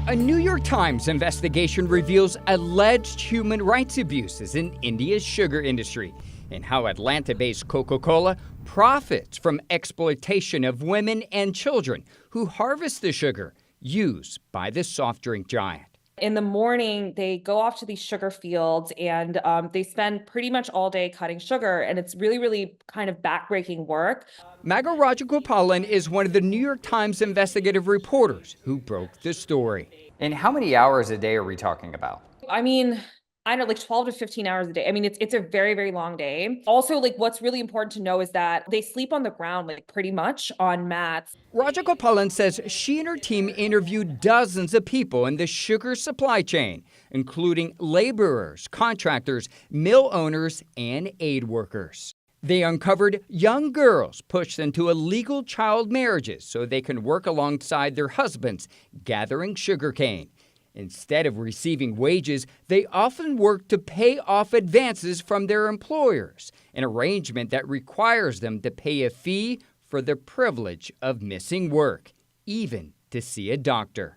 A New York Times investigation reveals alleged human rights abuses in India's sugar industry and how Atlanta-based Coca-Cola profits from exploitation of women and children who harvest the sugar used by the soft drink giant. In the morning, they go off to these sugar fields and they spend pretty much all day cutting sugar. And it's really, really kind of backbreaking work. Maga Rajagopalan is one of the New York Times investigative reporters who broke the story. And how many hours a day are we talking about? I mean, I know, like 12 to 15 hours a day. I mean, it's a very, very long day. Also, like what's really important to know is that they sleep on the ground, like pretty much on mats. Rajagopalan says she and her team interviewed dozens of people in the sugar supply chain, including laborers, contractors, mill owners, and aid workers. They uncovered young girls pushed into illegal child marriages so they can work alongside their husbands, gathering sugarcane. Instead of receiving wages, they often work to pay off advances from their employers, an arrangement that requires them to pay a fee for the privilege of missing work, even to see a doctor.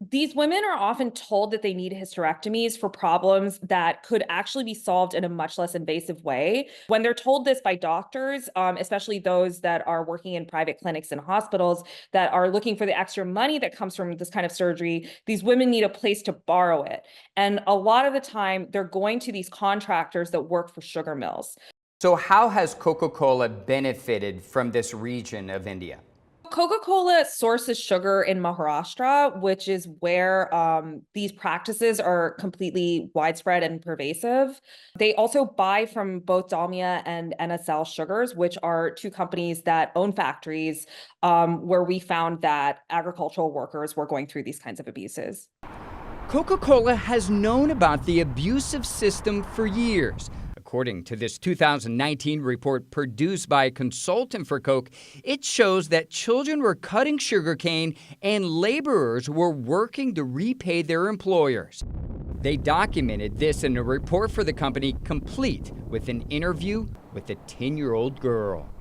These women are often told that they need hysterectomies for problems that could actually be solved in a much less invasive way. When they're told this by doctors, especially those that are working in private clinics and hospitals that are looking for the extra money that comes from this kind of surgery, these women need a place to borrow it. And a lot of the time, they're going to these contractors that work for sugar mills. So how has Coca-Cola benefited from this region of India? Coca-Cola sources sugar in Maharashtra, which is where these practices are completely widespread and pervasive. They also buy from both Dalmia and NSL Sugars, which are two companies that own factories where we found that agricultural workers were going through these kinds of abuses. Coca-Cola has known about the abusive system for years. According to this 2019 report produced by a consultant for Coke, it shows that children were cutting sugarcane and laborers were working to repay their employers. They documented this in a report for the company, complete with an interview with a 10-year-old girl.